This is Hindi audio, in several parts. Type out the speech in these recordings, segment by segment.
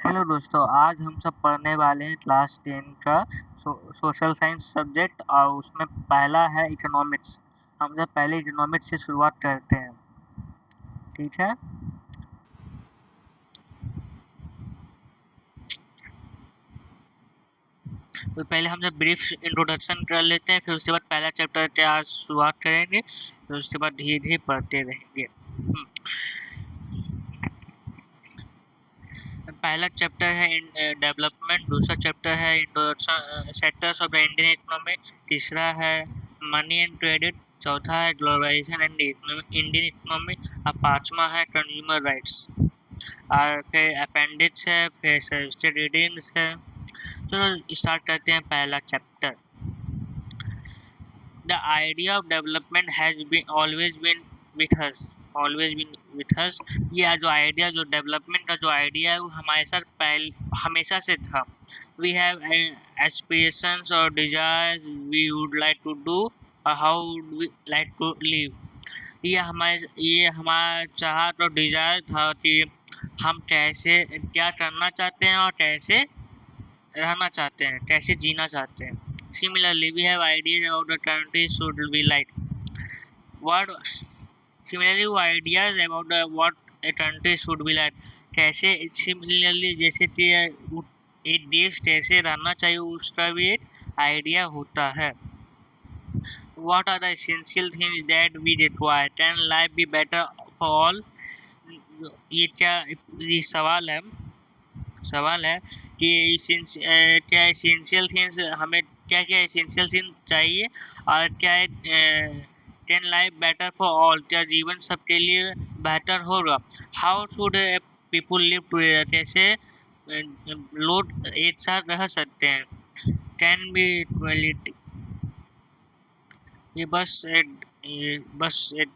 हेलो दोस्तों, आज हम सब पढ़ने वाले हैं क्लास 10 का सोशल साइंस सब्जेक्ट और उसमें पहला है इकोनॉमिक्स। हम सब पहले इकोनॉमिक्स से शुरुआत करते हैं, ठीक है। तो पहले हम सब ब्रीफ इंट्रोडक्शन कर लेते हैं, फिर उसके बाद पहला चैप्टर के आज शुरुआत करेंगे, फिर उसके बाद धीरे धीरे पढ़ते रहेंगे। पहला चैप्टर है डेवलपमेंट, दूसरा चैप्टर है introduction sectors of the Indian economy, तीसरा है मनी एंड क्रेडिट, चौथा है ग्लोबलाइजेशन एंड इंडियन इकोनॉमी और पांचवा है कंज्यूमर राइट्स। और फिर अपेंडिक्स है, फिर सजेस्टेड रीडिंग्स है। चलो स्टार्ट करते हैं पहला chapter. The idea of development has been always been with us, ये जो आइडिया, जो डेवलपमेंट का जो आइडिया है वो हमारे साथ हमेशा से था। We have aspirations or desires we would like to do or how would we like to live। ये हमारा चाहत और डिजायर था कि हम कैसे क्या करना चाहते हैं और कैसे रहना चाहते हैं, कैसे जीना चाहते हैं। Similarly, we have ideas about the country should be like. What similarly ideas about what a country should be like. कैसे similarly जैसे कि एक देश कैसे रहना चाहिए उसका भी एक आइडिया होता है। What are the essential things that we require? Can life be better for all? ये सवाल है कि क्या एसेंशियल थिंग्स हमें क्या क्या एसेंशियल थिंग्स चाहिए और क्या can life better for all, क्या जीवन सबके लिए बेहतर होगा। How should people live together, कैसे लोग एक साथ रह सकते हैं। कैन बी इक्वलिटी, ये बस एक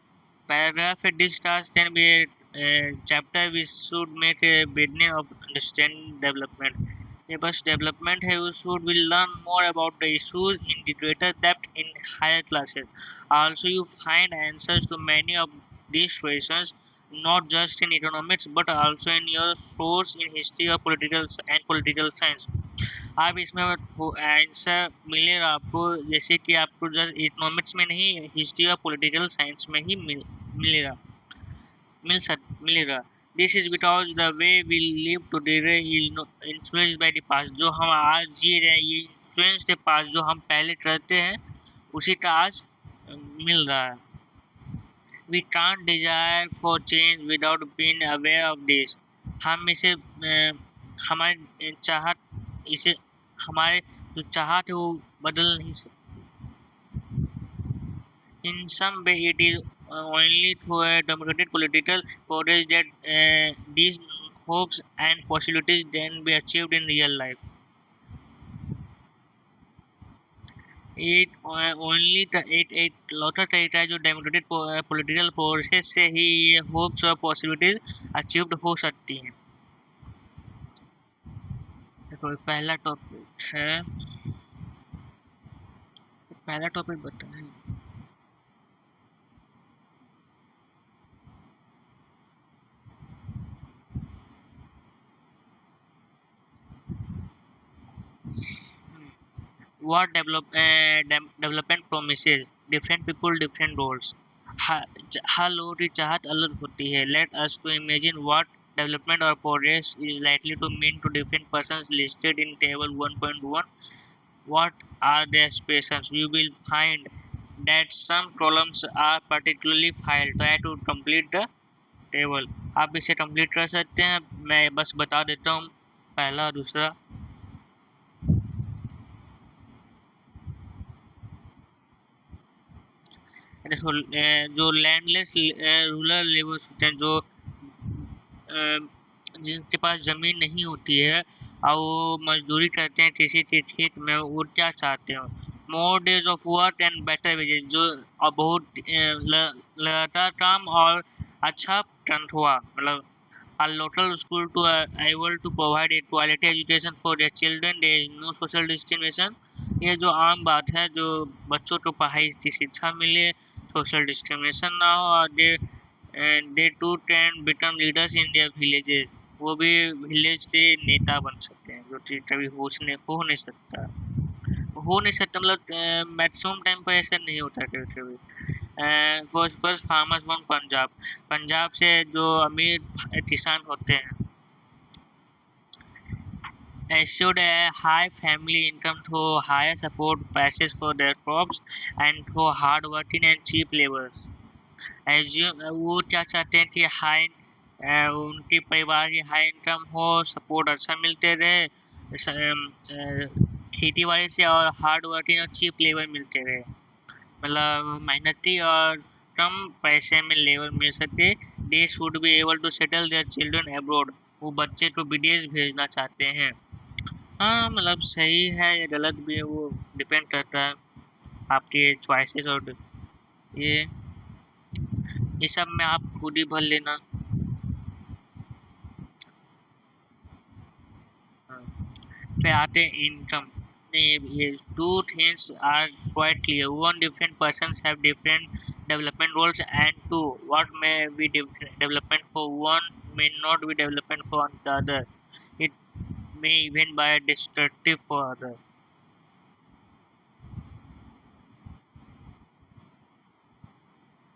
पैराग्राफ है। This task can be chapter we should make a beginning of understanding development। ये बस डेवलपमेंट है, we should will learn more about the issues in the greater depth in higher classes। Also you find answers to many of these questions not just in economics but also in your source in history or political science। आप इसमें आंसर मिलेगा आपको, जैसे कि आपको जस्ट इकोनॉमिक्स में नहीं, हिस्ट्री और पॉलिटिकल साइंस में ही मिलेगा। This is because the way we live today is influenced by the past. जो हम आज जी रहे हैं ये इन्फ्लुएंस के पास जो हम पहले करते हैं उसी का आज मिल रहा है। We can't desire for change without being aware of this. हम इसे हमारे जो चाहत है वो बदल नहीं सकते। In some way, it is only through a democratic political process that these hopes and possibilities can be achieved in real life। एक लौटा तरीका है जो डेमोक्रेटिक पॉलिटिकल प्रोसेस से ही ये होप्स और पॉसिबिलिटीज अचीव्ड हो सकती हैं। देखो पहला टॉपिक बताएं। What development promises different people different roles। हर लोगों की चाहत अलग होती है। Let us to imagine what development or progress is likely to mean to different persons listed in table 1.1। What are their aspirations? We will find that some columns are particularly filed। Try to complete the table। आप इसे complete कर सकते हैं, मैं बस बता देता हूँ पहला दूसरा। जो लैंडलेस रूरल लेबर्स होते हैं, जो जिनके पास जमीन नहीं होती है और वो मजदूरी करते हैं किसी के खेत में, वो क्या चाहते हो। More days of work and better wages, जो बहुत लगातार काम और अच्छा तनख्वाह, मतलब a local school to able to provide a quality education for their children। there is no social discrimination। ये जो आम बात है, जो बच्चों को पढ़ाई की शिक्षा मिले, सोशल डिस्क्रिमिनेशन ना हो और they too can become leaders in their villages। वो भी विलेज से नेता बन सकते हैं, जो कि कभी हो नहीं सकता। हो नहीं सकता मतलब मैक्सिमम टाइम पर ऐसा नहीं होता कभी कभी। First first farmers from Punjab, Punjab से जो अमीर किसान होते हैं assured a high family income through higher support prices for their crops and through hard working and cheap labors। वो क्या चाहते हैं कि उनके परिवार की हाई इनकम हो, सपोर्ट अच्छा मिलते रहे, खेती बाड़ी से, और हार्ड वर्किंग और चीप लेबर मिलते रहे, मतलब मेहनती और कम पैसे में लेबर मिल सके। They should be able to settle their children abroad, वो बच्चे को विदेश भेजना चाहते हैं। हाँ मतलब सही है या गलत भी है, वो डिपेंड करता है आपके चॉइसेस और ये ये सब में आप खुद ही भर लेना। हाँ। फिर आते हैं इनकम। ये two things are quite clear, one different persons have different development roles, and two, what may be development for one may not be development for the other, it may even be destructive for other।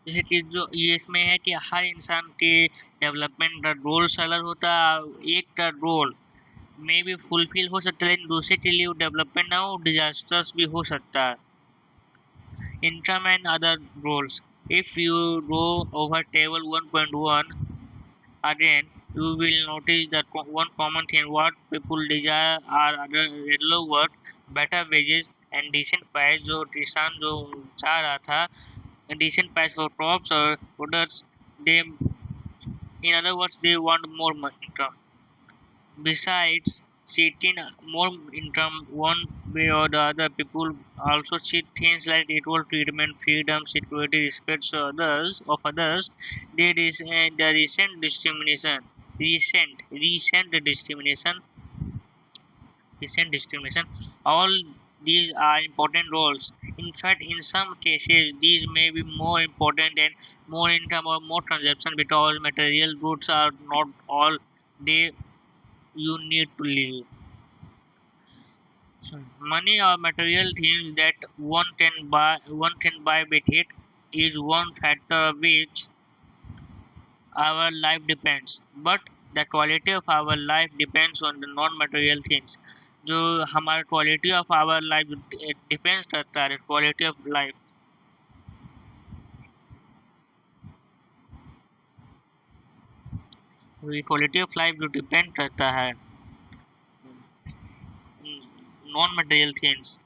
जैसे कि जो ये इसमें है कि हर इंसान के डेवलपमेंट का रोल्स अलग होता है, एक का रोल मे भी फुलफिल हो सकता है लेकिन दूसरे के लिए वो डेवलपमेंट ना हो, डिजास्टर्स भी हो सकता है। Income and other roles, if you go over table 1.1 again, you will notice that one common thing what people desire are other regular work, better wages and decent price, जो किसान जो चाह रहा था, decent price for crops or products, they, in other words, they want more income. Besides seeking more income one way or the other, people also seek things like equal treatment, freedom, security, respect for others. There is the recent discrimination. All these are important roles. In fact, in some cases, these may be more important than more income or more consumption, because material goods are not all they you need to live. Money or material things that one can buy with it is one factor which our life depends, but the quality of our life depends on the non-material things। जो हमारा quality of our life depends करता है quality of life, quality of life जो डिपेंड करता है non material things.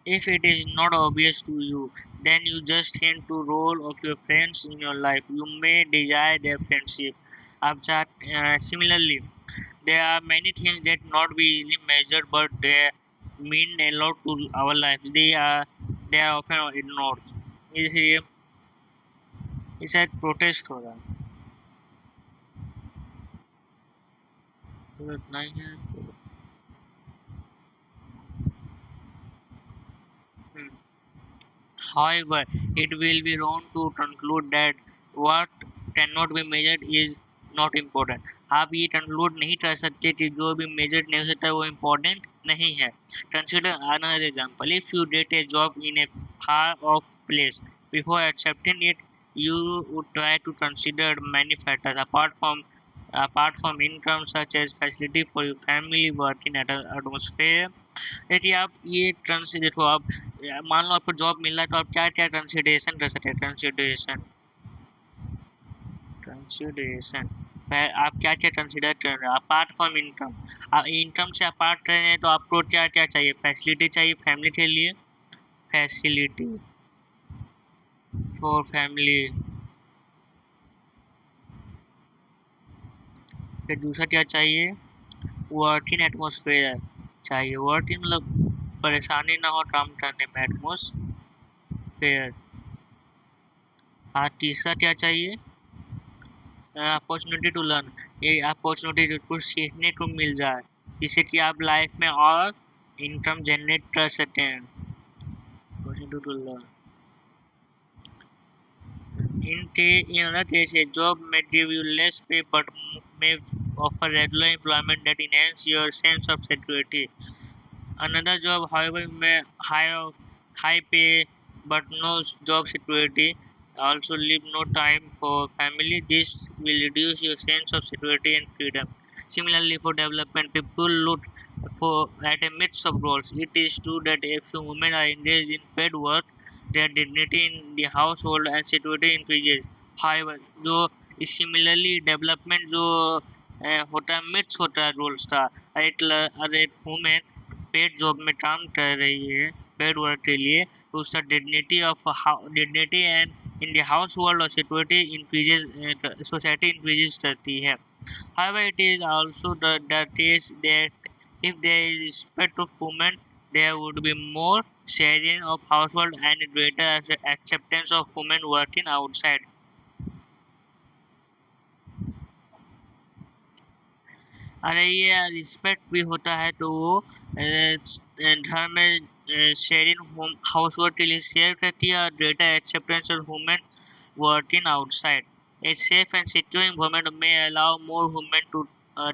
If it is not obvious to you, then you just hint to role of your friends in your life. You may desire their friendship. Similarly, there are many things that not be easily measured, but they mean a lot to our lives. They are often ignored। इसलिए इसे एक प्रोटेस्ट हो रहा है, तो इतना ही है। Hmm. However, it will be wrong to conclude that what cannot be measured is not important। आप ये conclude नहीं कर सकते कि जो भी measured नहीं हो सकता वो important नहीं है। Consider another example. If you get a job in a far off place, before accepting it, you would try to consider many factors apart from income, such as facility for your family, working at an atmosphere। यदि आप ये देखो, आप मान लो आपको जॉब मिल रहा है तो आप क्या क्या कंसिडरेशन कर सकते हैं। कंसिडरेशन आप क्या क्या कंसिडर कर रहे हैं अपार्ट फ्रॉम इनकम। आप इनकम से अपार्ट कर रहे हैं तो आपको क्या क्या चाहिए, फैसिलिटी चाहिए फैमिली के लिए, फैसिलिटी फॉर फैमिली। फिर दूसरा क्या चाहिए, वर्किंग एटमोसफेयर चाहिए, वर्किंग मतलब परेशानी ना हो काम करने में, एटमोसफेयर। हाँ तीसरा क्या चाहिए, अपॉर्चुनिटी टू लर्न, ये अपॉर्चुनिटी कुछ सीखने को मिल जाए जिससे कि आप लाइफ में और income generate certain due to law. In other case, a job may give you less pay but may offer regular employment that enhance your sense of security. Another job, however, may high pay but no job security, also leave no time for family. This will reduce your sense of security and freedom. Similarly, for development, people look for at a mix of roles. It is true that if women are engaged in paid work, their dignity in the household and security increases. However, जो similarly development जो होता है मिक्स होता है रोल स्टार एक वुमेन पेड जॉब में काम कर रही है पेड वर्क के लिए तो उसका dignity and in the house hold और सिक्योरिटी इंक्रीजेज सोसाइटी इंक्रीजेज करती है however it is also the case that if there is respect of women there would be more sharing of household and greater acceptance of women working outside अरे ये रिस्पेक्ट भी होता है तो वो घर में शेयरिंग होम हाउस वर्क के लिए शेयर करती है और greater acceptance of women working outside. A safe and secure environment may allow more women to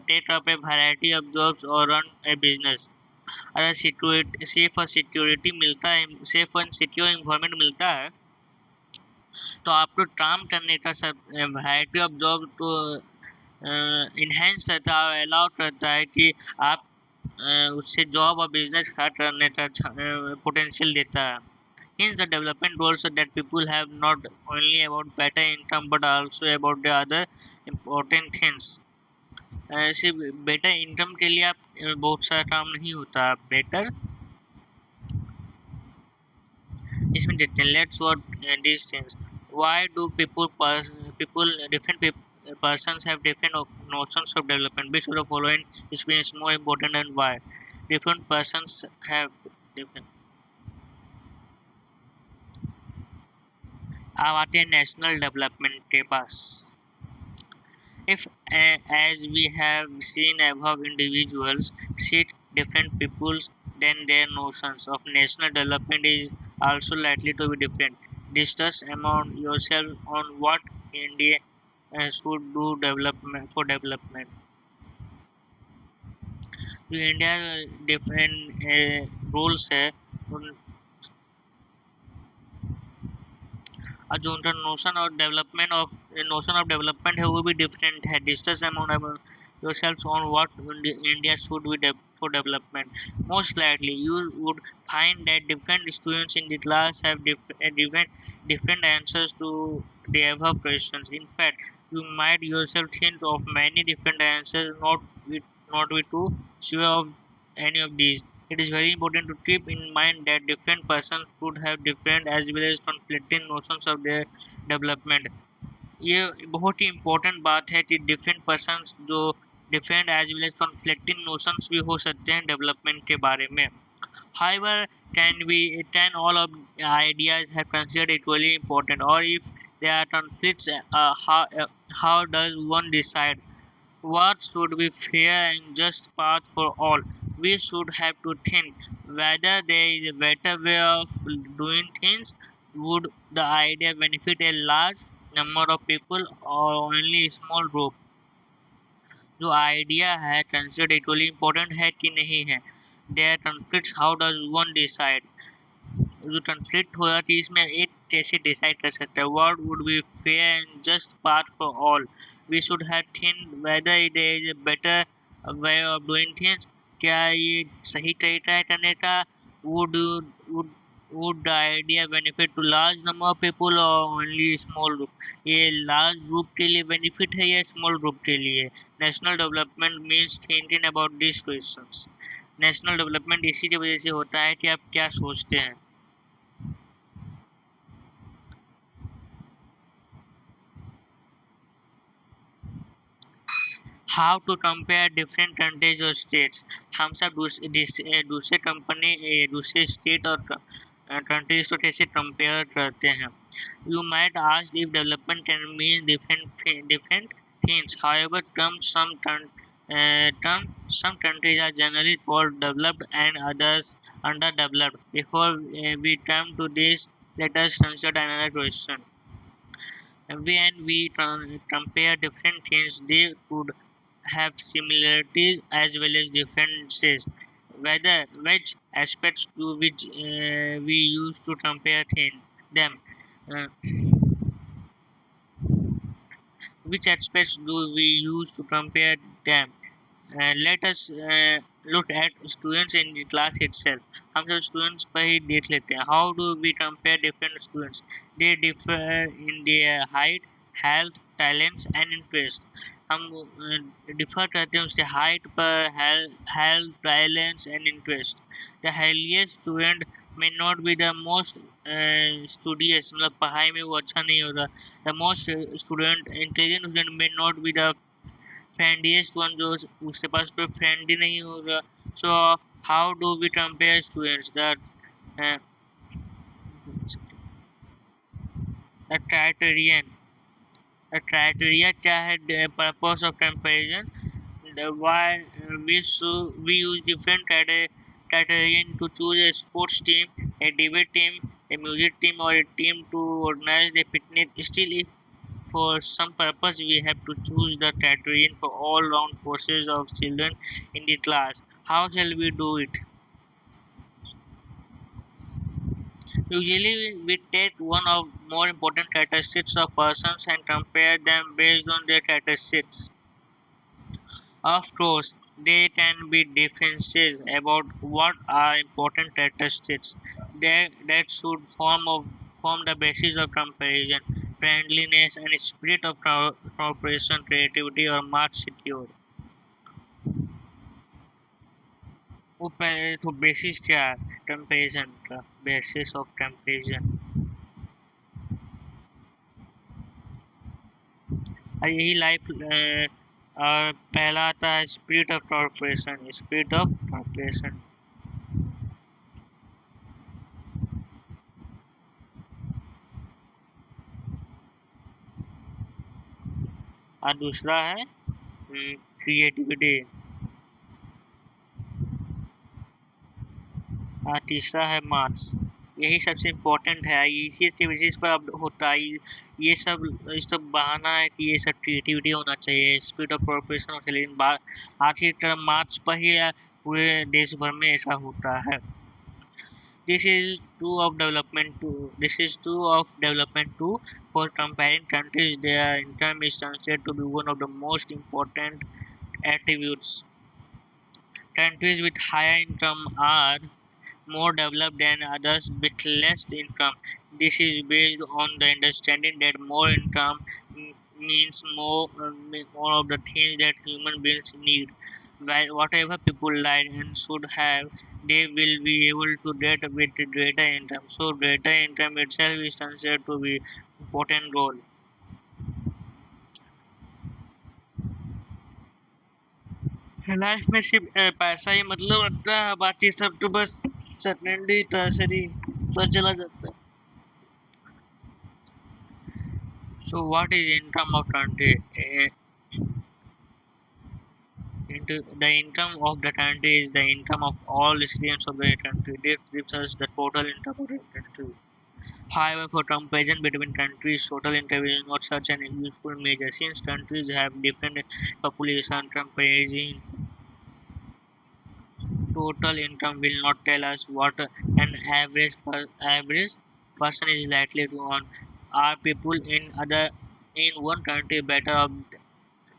take up a variety of jobs or run a business. अगर सेफ और सिक्योरिटी मिलता है सेफ और सिक्योर इन्वायरमेंट मिलता है तो आपको काम करने का सब वैरायटी ऑफ जॉब तो इन्हेंस करता है अलाउ करता है कि आप उससे जॉब और बिजनेस स्टार्ट करने का पोटेंशियल देता है Hence, the development goals that people have not only about better income but also about the other important things. सिर्फ बेटर इनकम के लिए आप बहुत सारा काम नहीं होता बेटर इसमें देखते हैं let's what these things why do different persons have different notions of development which of the following experience more important and why different persons have different अब आते हैं नेशनल डेवलपमेंट के पास if as we have seen above individuals see different peoples then their notions of national development is also likely to be different discuss among yourself on what India should do development for development तो इंडिया डिफरेंट रूल्स है और जो उनका नोशन ऑफ डेवलपमेंट है वो भी डिफरेंट है discuss amount yourselves on what India should be for development. Most likely, you would find that different students in the class have different answers to the above questions. In fact, you might yourself think of many different answers, not be too sure of any of these. It is very important to keep in mind that different persons could have different as well as conflicting notions of their development. ये बहुत ही इम्पोर्टेंट बात है कि डिफरेंट पर्सन्स जो different as well as conflicting notions भी हो सकते हैं डेवलपमेंट के बारे में however can all of ideas have considered equally important or if there are conflicts how does one decide what should be fair and just path for all we should have to think whether there is a better way of doing things would the idea benefit a large number of people or only a small group जो आइडिया है कंसिडर इक्वली इम्पोर्टेंट है कि नहीं है there conflicts how does one decide जो कॉन्फ्लिक्ट हो जाती है इसमें एक कैसे डिसाइड कर सकता है what would be fair and just path for all we should have think whether there is a better way of doing things क्या ये सही तरीका है करने का would would would the idea benefit to large number of people or only small group ये large group के लिए benefit है या small group के लिए national development means thinking about these questions national development इसी की वजह से होता है कि आप क्या सोचते हैं how to compare different countries or states हम सब दूसरे कंपनी दूसरे स्टेट और कंट्रीज को कैसे कंपेयर करते हैं you might ask if development can mean different things however term. Some countries are generally called developed and others underdeveloped. Before we come to this, let us consider another question. When we compare different things, they could have similarities as well as differences. Whether which aspects do which we use to compare them. Uh, which aspects do we use to compare them? Let us look at students in the class itself. हम सब students पर ही देख लेते हैं. How do we compare different students? They differ in their height, health, talents and interest. हम डिफर करते हैं उसके हाइट पर, health, talents and interest. The healthiest student may not be the most studious, मतलब पढ़ाई में वो अच्छा नहीं होगा. The most student intelligent student may not be the friendliest one, जो उसके पास कोई फ्रेंड ही नहीं होगा. So how do we compare students? Uh, the criterion. The criteria क्या है? The purpose of comparison. The why we use different criterion to choose a sports team, a debate team, a music team, or a team to organize a picnic. Still, if for some purpose we have to choose the criterion for all round courses of children in the class. How shall we do it? Usually, we take one of more important characteristics of persons and compare them based on their characteristics. Of course, there can be differences about what are important characteristics that should form the basis of comparison. Friendliness and spirit of cooperation, creativity or marks secure. वो पहले तो बेसिस क्या है कंपैरिजन का? बेसिस ऑफ कंपैरिजन और यही लाइफ पहला आता है spirit of corporation. Spirit of corporation और दूसरा है क्रिएटिविटी और तीसरा है मार्क्स. यही सबसे इम्पोर्टेंट है. इसी के बेसिस पर अब होता है ये सब बहाना है कि ये सब क्रिएटिविटी होना चाहिए, स्पिरिट ऑफ कॉर्पोरेशन होना चाहिए, लेकिन आखिर मार्क्स पर ही पूरे देश भर में ऐसा होता है. This is true of development too. This is true of development too. For comparing countries, their income is considered to be one of the most important attributes. Countries with higher income are more developed than others with less income. This is based on the understanding that more income means more of the things that human beings need. While whatever people like and should have, they will be able to get with greater income. So greater income itself is considered to be important goal. Life में सिर्फ पैसा ही मतलब होता है, बाकी सब तो बस सेकेंडरी टर्सरी पर चला जाता है. So what is income of country? The income of the country is the income of all citizens of the country. This gives us the total income of the country. However, for comparison between countries, total income is not such an useful measure since countries have different population. Comparison total income will not tell us what an average person is likely to earn. Are people in one country better off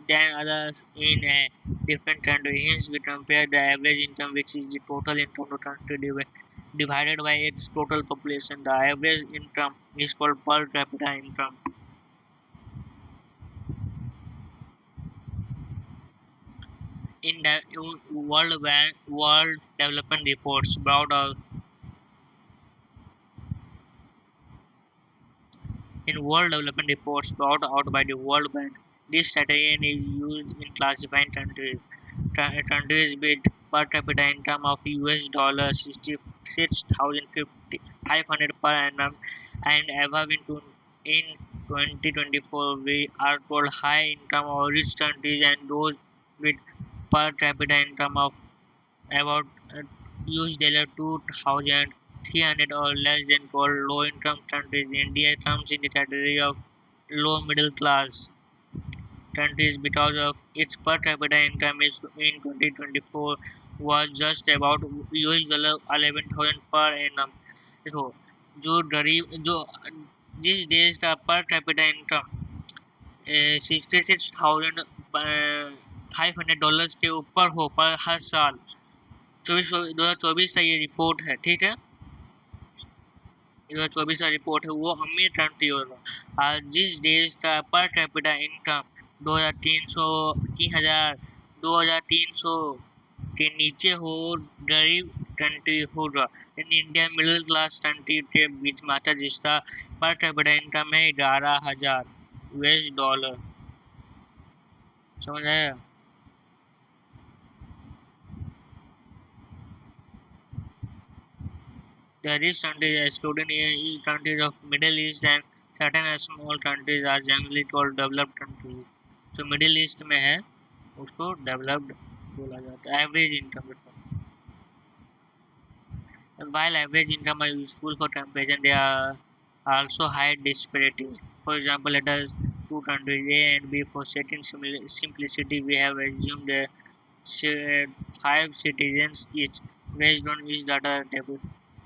than others in a different country? Hence, we compare the average income, which is the total income of the country divided by its total population. The average income is called per capita income. In the World Development Reports brought out by the World Bank, this criterion is used in classifying countries. Countries with per capita income of US dollar 66,500 per annum and above in 2024, we are called high income or rich countries, and those with per capita income of about US $2,300 or less than for low income countries. India comes in the category of low middle class countries because of its per capita income is in 2024 was just about US $11,000 per annum. देखो जो गरीब जो जिस देश का पर कैपिटा इनकम $66,500 के ऊपर हो पर हर साल 2024 का ये रिपोर्ट है, ठीक है, 2024 का रिपोर्ट है, वो अमीर कंट्री होगा। और जिस देश का पर कैपिटा इनकम 2300 के नीचे हो गरीब कंट्री होगा। In India middle class country के बीच में आता है जिसका पर कैपिटा इनकम है $11,000 समझ आया। The rich countries, excluding countries of Middle East and certain small countries, are generally called developed countries. जो मिडिल ईस्ट में है उसको डेवलप्ड बोला जाता है। Average income, while average income are useful for comparison, there are also high disparities. For example, let us two countries A and B. For setting simplicity, we have assumed 5 citizens each based on each data table.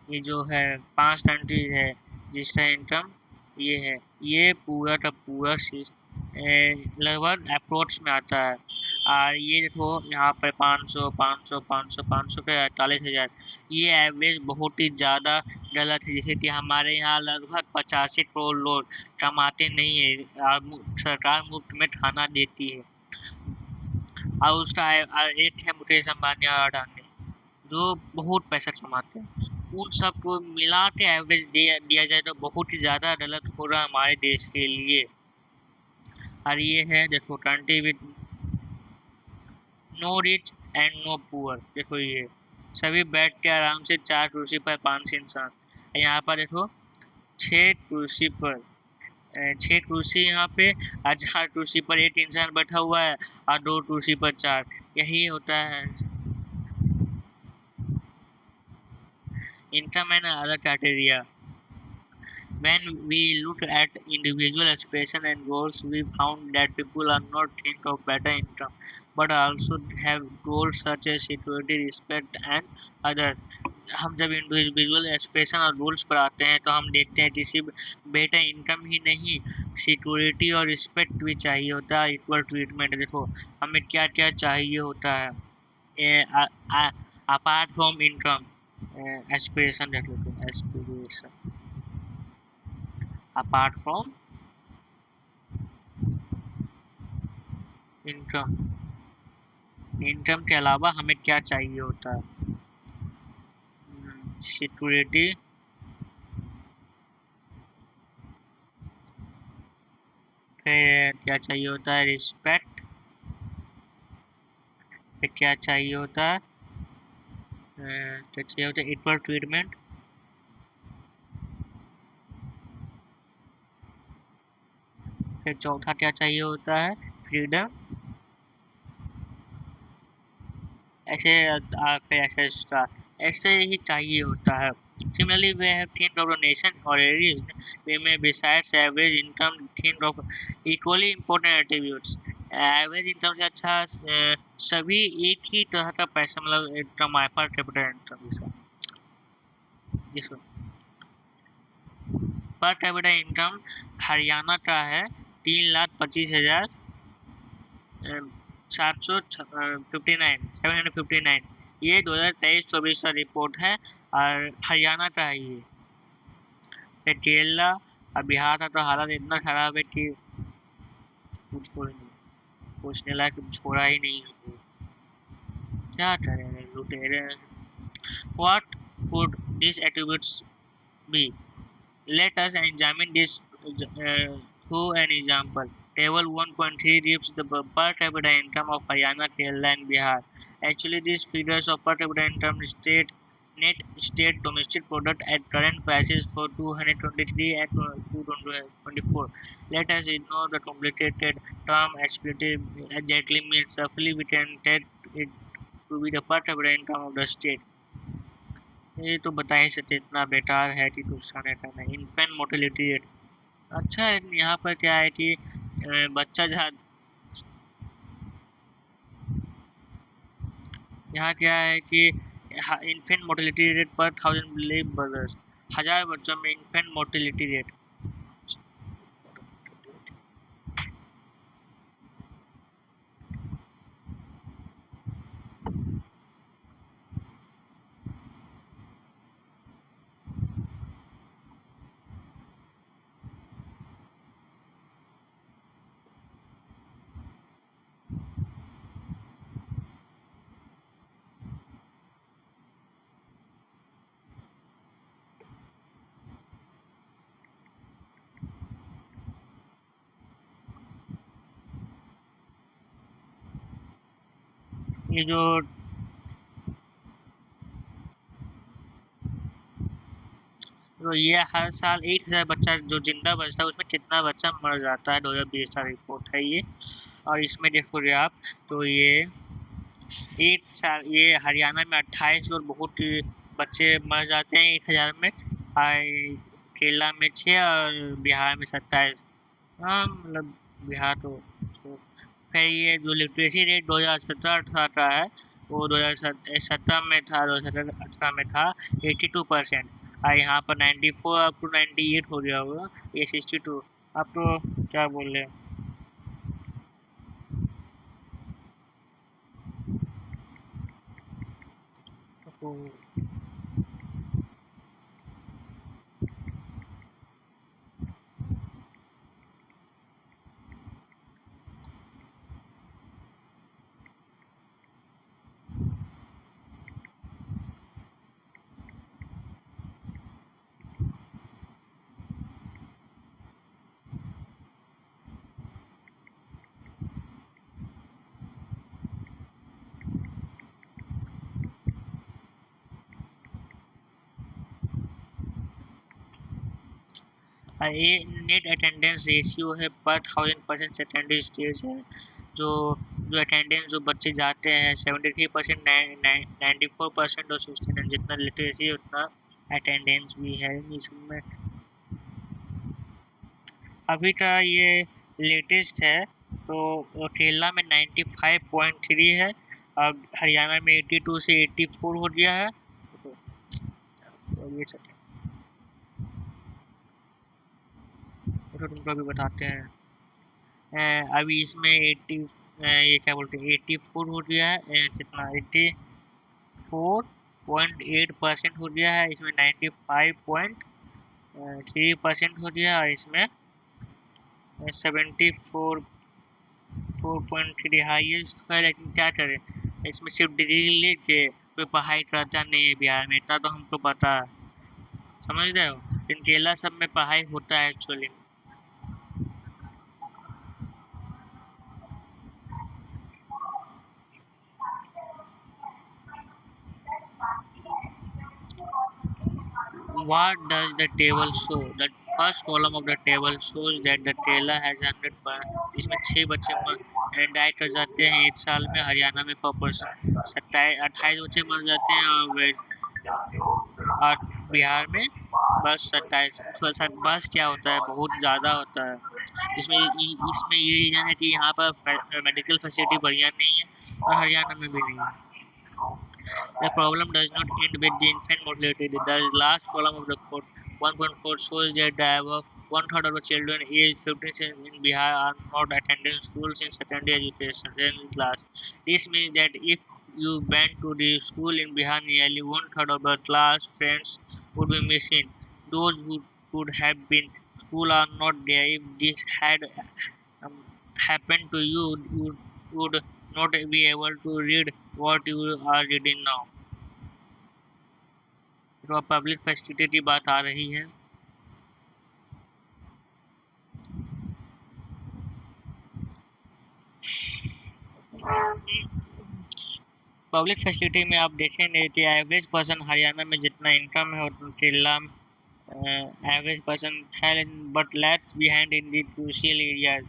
ये जो है 5 कंट्रीज है जिसका इनकम ये है, ये पूरा का पूरा लगभग अप्रोच में आता है। और ये देखो यहाँ पर 500 500 500 500 पे 48,000, ये एवरेज बहुत ही ज़्यादा गलत है। जैसे कि हमारे यहाँ लगभग 85 करोड़ लोग कमाते नहीं है और सरकार मुफ्त में खाना देती है। और उसका एक है मुकेश अंबानी और अडानी जो बहुत पैसा कमाते हैं, उन सबको मिला के एवरेज दिया जाए तो बहुत ही ज़्यादा गलत हो रहा हमारे देश के लिए। और ये है देखो country with no rich and no poor, देखो ये सभी बैठ के आराम से 4 कुर्सी पर 5 इंसान, यहाँ पर देखो 6 कुर्सी पर 6 कुर्सी यहाँ पे और 4 कुर्सी पर 1 इंसान बैठा हुआ है और 2 कुर्सी पर 4, यही होता है income and other criteria. When we look at individual aspirations and goals, we found that people are not think of better income, but also have goals such as security, respect and others. हम जब इंडिविजुअल एस्पिरेशन और गोल्स पर आते हैं तो हम देखते हैं कि सिर्फ बेटर इनकम ही नहीं, सिक्योरिटी और रिस्पेक्ट भी चाहिए होता है, इक्वल ट्रीटमेंट। देखो हमें क्या क्या चाहिए होता है अपार्ट फ्रॉम इनकम, एस्पिरेशन देख लेते हैं, aspiration apart from income, income के अलावा हमें क्या चाहिए होता है, सिक्योरिटी, फिर क्या चाहिए होता है, रिस्पेक्ट, फिर क्या चाहिए होता है, क्या चाहिए होता है, इक्वल ट्रीटमेंट, फिर चौथा क्या चाहिए होता है, फ्रीडम, ऐसे ही चाहिए होता है। Similarly, we have think of the nation or areas. We may besides average income think of equally important attributes. Average income से अच्छा सभी एक ही तरह का पैसा मतलब कमाए पर कैपिटल इनकम जिसको पर कैपिटल इनकम हरियाणा का है 3,25,000 759, ये 2023-24 का रिपोर्ट है और हरियाणा का है ये। फिर केरला और बिहार का तो हालत इतना खराब है कि पूछने लायक छोड़ा ही नहीं है, क्या करेंगे लुटेरे। What could these attributes be? Let us examine this through an example. Table 1.3 gives the per capita income of Haryana, Kerala and Bihar. Actually, these figures of per capita income state net state domestic product at current prices for 223 and 2024. Let us ignore the complicated term expletive exactly means. Roughly, we can take it to be the part of the income of the state. ये तो बता ही सकते इतना बेकार है कि कुछ खाने का नहीं। इन्फेंट मोर्टेलिटी रेट अच्छा है, यहाँ पर क्या है कि बच्चा जहाँ यहाँ क्या है कि इन्फेंट मोर्टेलिटी रेट पर 1000 बर्थ, 1000 बच्चों में इन्फेंट मोर्टेलिटी रेट। ये जो तो ये हर साल 1000 बच्चा जो जिंदा बचता है उसमें कितना बच्चा मर जाता है, 2020 का रिपोर्ट है ये। और इसमें देखोगे आप तो ये एक साल ये हरियाणा में 28 और बहुत बच्चे मर जाते हैं 1000 में, और केरला में 6 और बिहार में 27। हाँ मतलब बिहार तो फिर ये जो लिटरेसी रेट 2017-18 का है वो 2017 में था, 2017-18 में था 82%, और यहाँ पर 94 अप टू 98 हो गया होगा, ये 62 अब तो क्या बोल रहे हैं। तो ये नेट अटेंडेंस रेशियो है पर 1000% अटेंडेंस स्टेज है। जो जो अटेंडेंस जो बच्चे जाते हैं 73%, 94% और 69, जितना लिटरेसी है उतना अटेंडेंस भी है इसमें। अभी का ये लेटेस्ट है तो केरला में 95.3 है, अब हरियाणा में 82 से 84 हो गया है। तो ये सब तो तुमको अभी बताते हैं। अभी इसमें 80 ये क्या बोलते हैं 84 हो गया है, कितना 84.8% हो गया है, इसमें 95.3% हो गया है, और इसमें 74.3 हाईएस्ट है। लेकिन क्या करें, इसमें सिर्फ डिग्री लेके कोई पढ़ाई करता नहीं है बिहार में, इतना तो हमको पता है, समझ रहे हो। इन केरला सब में पढ़ाई होता है actually. What does the table show? The first column of the table shows that the Kerala has 100 पर इसमें 6 बच्चे डाई कर जाते हैं एक साल में, हरियाणा में 4%, 28 बच्चे मर जाते हैं, और बिहार में बस 27। बस क्या होता है बहुत ज़्यादा होता है इसमें ये रीज़न है कि यहाँ पर मेडिकल फैसिलिटी बढ़िया नहीं है और हरियाणा में भी नहीं है। The problem does not end with the infant mortality. The last column of the code 1.4 shows that above one-third of the children aged 15 in Bihar are not attending schools in secondary education class. This means that if you went to the school in Bihar, nearly one-third of the class friends would be missing. Those who could have been school are not there. If this had um, happened to you, you would not be able to read what you are reading now. तो पब्लिक फैसिलिटी की बात आ रही है। पब्लिक फैसिलिटी में आप देखेंगे कि एवरेज पर्सन हरियाणा में जितना इनकम है उतना केरला में एवरेज पर्सन है, but lags behind in the crucial areas.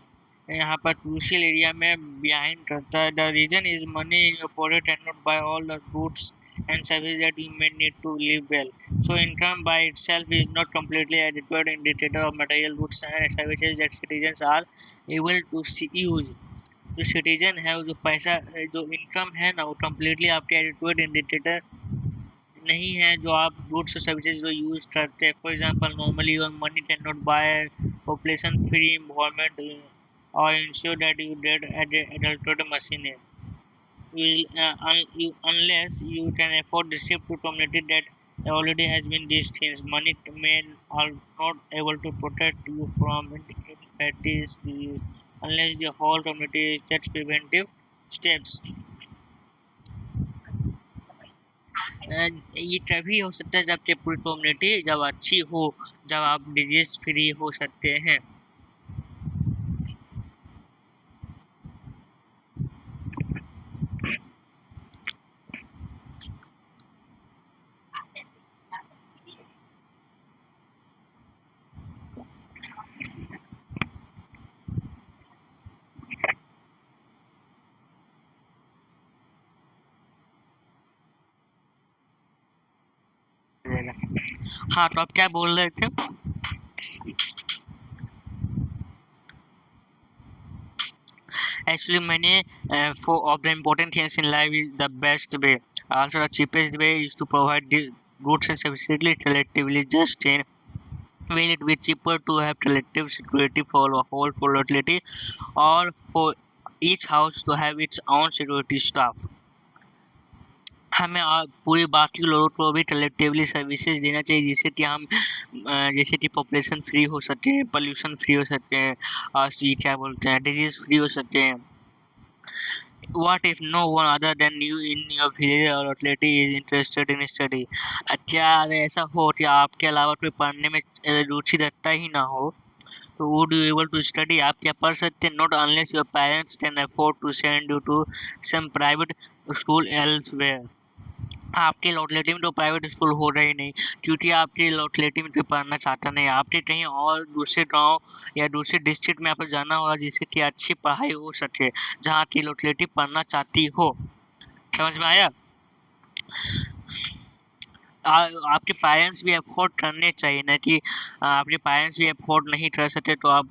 यहाँ पर क्रूशियल एरिया में बिहाइंड करता है। The reason is money in your pocket and not by all the goods and services that you may need to live well. So income by itself is not completely adequate indicator of material goods and services that citizens are able to use. जो सिटीजन है जो पैसा जो इनकम है ना वो कम्प्लीटली आपके एडिक्वेट इंडिकेटर नहीं है जो आप गुड्स और सर्विसेज जो यूज करते हैं। For example normally your money can not buy population free environment और इंश्योर दैट यू डेड एडल्टेड machine unless you can afford the ship to community that already has been these things. Money men are not able to protect you from infectious disease unless the whole community takes preventive steps. ये तभी हो सकता है जब आपकी पूरी कम्युनिटी जब अच्छी हो, जब आप डिजीज फ्री हो सकते हैं। हाँ, तो आप क्या बोल रहे थे? Actually, many for of the important things in life is the best way. Also, the cheapest way is to provide the goods and services relatively just in. Will it be cheaper to have collective security for the whole population, or for each house to have its own security staff? हमें पूरी बाकी लोगों को भी कलेक्टिवली सर्विसेज देना चाहिए जिससे कि हम जैसे कि पॉपुलेशन फ्री हो सके, पोल्यूशन फ्री हो सके और क्या बोलते हैं डिजीज फ्री हो सके। What if no one other than you in your village or locality is interested in study? क्या ऐसा हो कि आपके अलावा कोई पढ़ने में रुचि रखता ही ना हो तो would you able to study? आप क्या पढ़ सकते हैं? Not unless your parents can afford to send you to some private school elsewhere. आपके लोकेलिटी में तो प्राइवेट स्कूल हो रहे ही नहीं क्योंकि आपके लोकेलिटी में कोई पढ़ना चाहता नहीं। आपके कहीं और दूसरे गांव या दूसरे डिस्ट्रिक्ट में आपको जाना होगा जिससे कि अच्छी पढ़ाई हो सके जहाँ की लोकेलिटी पढ़ना चाहती हो। समझ में आया? आपके पेरेंट्स भी अफोर्ड करने चाहिए ना कि आपके पेरेंट्स भी अफोर्ड नहीं कर सकते तो आप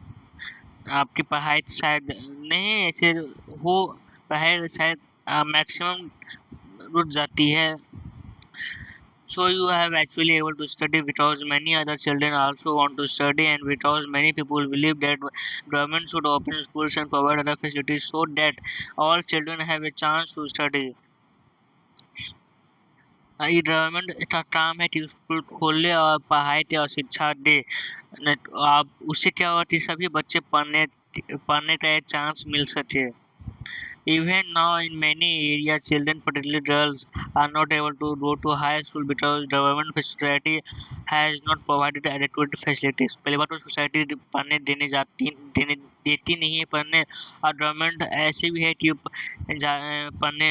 आपकी पढ़ाई शायद नहीं ऐसे हो, पढ़ाई शायद मैक्सिमम रुक जाती है। So you have actually able to study because many other children also want to study and because many people believe that government should open schools and provide other facilities so that all children have a chance to study. ये गवर्नमेंट का काम है कि स्कूल खोले और पढ़ाई दे और शिक्षा दे। आप उससे क्या होगा कि सभी बच्चे पढ़ने का एक चांस मिल सके। Even now, in many areas, children, particularly girls, are not able to go to high school because government society has not provided adequate facilities. पहली बात तो सोसाइटी पढ़ने देने देती नहीं है पढ़ने और गवर्नमेंट ऐसे भी है कि पढ़ने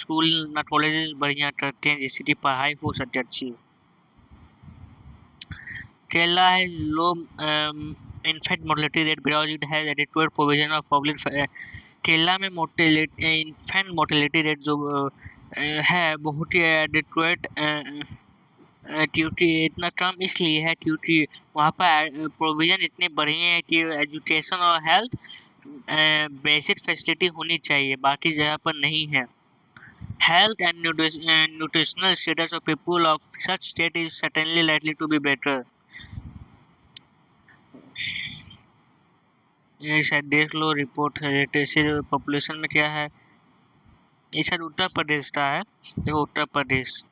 स्कूल ना कॉलेजेस बढ़िया करते हैं जिससे कि पढ़ाई हो सके अच्छी। Kerala has low infant mortality rate because it has adequate provision of public Kerala में इन्फेंट मोर्टेलिटी रेट जो है बहुत ही एडिक्वेट क्योंकि इतना कम इसलिए है क्योंकि वहाँ पर प्रोविज़न इतने बढ़िया है कि एजुकेशन और हेल्थ बेसिक फैसिलिटी होनी चाहिए, बाकी जगह पर नहीं है। Health and nutritional status of people of such state is certainly likely to be better. ये शायद देख लो रिपोर्ट है पॉपुलेशन में क्या है। ये शायद उत्तर प्रदेश का है, देखो Uttar Pradesh.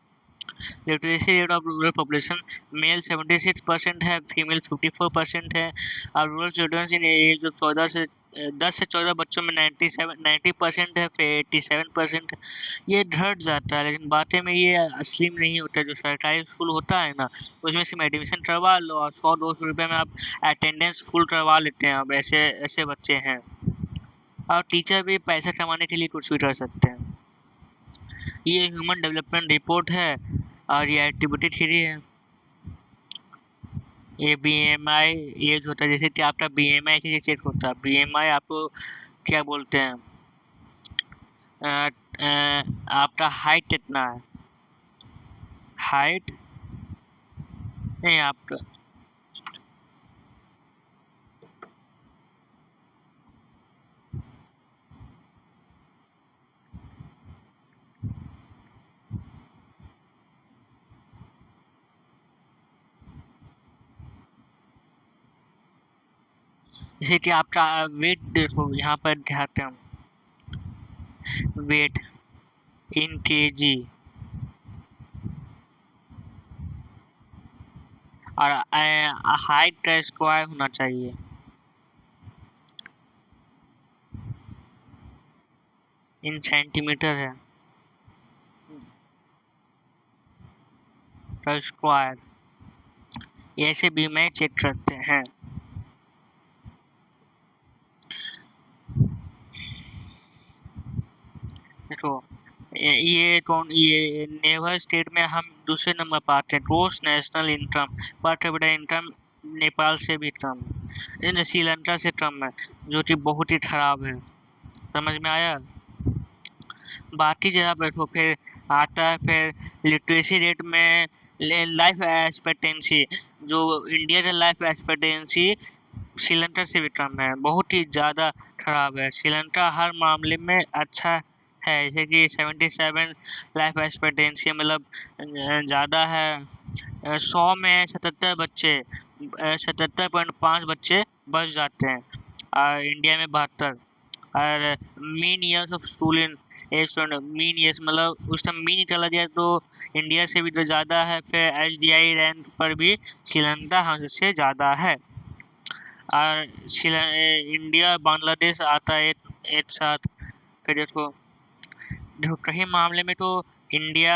Literacy rate of rural population male 76% है, फीमेल 54% है और रूरल चिल्ड्रंस इन एज जो 10 से 14 बच्चों में 90% है, फिर 87%। ये घट जाता है लेकिन बातें में ये असली में नहीं होता। जो सरकारी स्कूल होता है ना उसमें सिर्फ एडमिशन करवा लो और 100-200 रुपये में आप अटेंडेंस फुल करवा लेते हैं। अब ऐसे ऐसे बच्चे हैं और टीचर भी पैसा कमाने के लिए कुछ भी कर सकते हैं। ये ह्यूमन डेवलपमेंट रिपोर्ट है और ये एक्टिविटी थ्री है। ये BMI एज होता है, जैसे कि आपका BMI कैसे चेक होता है? BMI आपको क्या बोलते हैं, आपका हाइट कितना है, हाइट नहीं आपका, जैसे कि आपका वेट देखो यहाँ पर दिखाते हैं, वेट इन केजी और हाइट का स्क्वायर होना चाहिए, इन सेंटीमीटर है का स्क्वायर, ऐसे भी मैं चेक करते हैं। देखो ये नेवर स्टेट में हम दूसरे नंबर पर आते हैं, gross national income per capita income Nepal से भी कम, श्रीलंका से कम है, जो कि बहुत ही खराब है। समझ में आया? बाकी जगह पर तो फिर आता है फिर लिटरेसी रेट में, लाइफ एक्सपेक्टेंसी, जो इंडिया का लाइफ एक्सपेक्टेंसी श्रीलंका से भी कम है, बहुत ही ज़्यादा खराब है। श्रीलंका हर मामले में अच्छा है, जैसे कि 77 लाइफ एक्सपेक्टेंसी, मतलब ज़्यादा है। 100 में 77 बच्चे, 77.5 बच्चे बच जाते हैं, और इंडिया में 72। और mean years of school in mean years, मतलब उस टाइम मीन चला जाए तो इंडिया से भी तो ज़्यादा है। फिर HDI रैंक पर भी श्रीलंका हमसे ज़्यादा है, और इंडिया बांग्लादेश आता है एक साथ। फिर देखो देखो कहीं मामले में तो इंडिया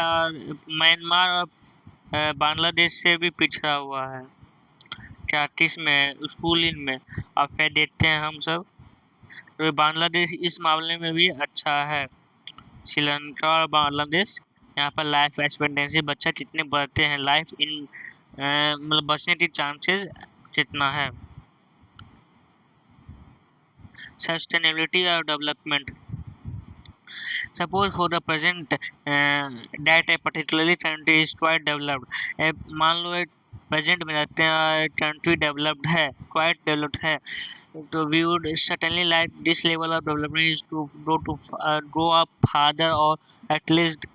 म्यांमार और बांग्लादेश से भी पिछड़ा हुआ है, 34 में स्कूलिंग में। अब फिर देखते हैं हम सब, तो बांग्लादेश इस मामले में भी अच्छा है। श्रीलंका और बांग्लादेश, यहाँ पर लाइफ एक्सपेक्टेंसी बच्चा कितने बढ़ते हैं, लाइफ इन मतलब बचने की चांसेस कितना है। सस्टेनेबिलिटी और development, suppose for the present that a particularly country is quite developed, मान लो एक प्रेजेंट में रहते हैं कंट्री डेवलप्ड है, क्वाइट डेवलप्ड है, तो we would certainly like this level of development is to grow up further, or at least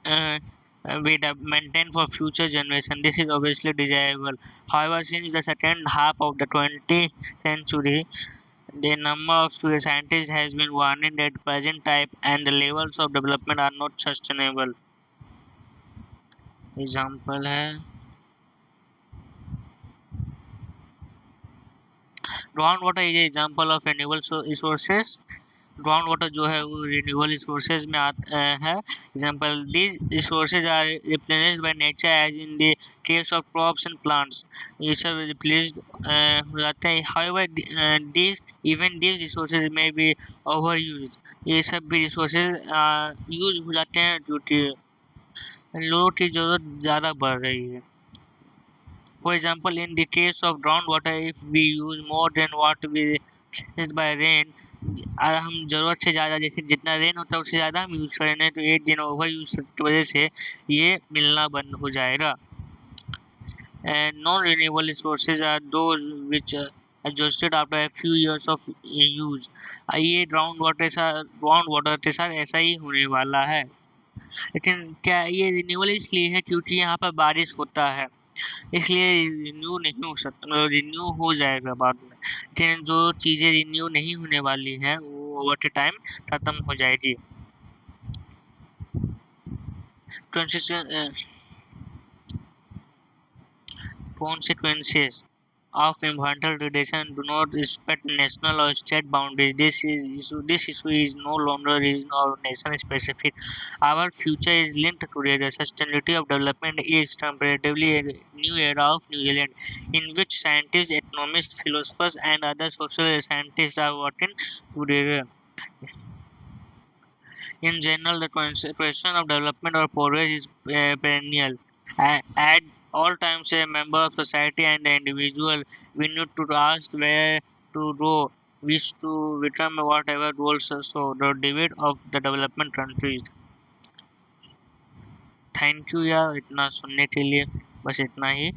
we maintain for future generation. This is obviously desirable. However, since the second half of the 20th century, the number of scientists has been warning that present type and the levels of development are not sustainable. Example है ground water is example of renewable resources. Ground water जो है वो रिन्यूएबल रिसोर्सेज में है। Example, these resources are replenished by nature as in the case of crops and plants. ये सब रिप्लेस्ड हो जाते हैं। हाउएवर दीज रिसोर्सेज में बी ओवर यूज, ये सब भी रिसोर्सेज यूज हो जाते हैं क्योंकि लोगों की जरूरत ज़्यादा बढ़ रही है। For example, in the case of groundwater, if we use more than what we is by rain, अगर हम ज़रूरत से ज़्यादा, जैसे जितना रेन होता है उससे ज़्यादा हम यूज़ करें तो एक दिन ओवर यूज़ की वजह से ये मिलना बंद हो जाएगा। Non renewable resources are those which adjusted after a few years of use। ये ग्राउंड वाटर के साथ ऐसा ही होने वाला है। लेकिन क्या ये रिन्यूएबल इसलिए है क्योंकि यहाँ पर बारिश होता है, इसलिए रिन्यू नहीं हो सकता, मतलब रिन्यू हो जाएगा बाद में। लेकिन जो चीज़ें रिन्यू नहीं होने वाली हैं वो ओवर के टाइम खत्म हो जाएगी। Consequences of environmental degradation do not respect national or state boundaries. This issue is no longer regional or nation specific. Our future is linked to the sustainability of development is comparatively a new era of New Zealand, in which scientists, economists, philosophers, and other social scientists are working together. In general, the question of development or progress is perennial. At all times, a member of society and the individual, we need to ask where to go, wish to become whatever goals. So the debate of the development countries. Thank you यार इतना सुनने के लिए बस इतना ही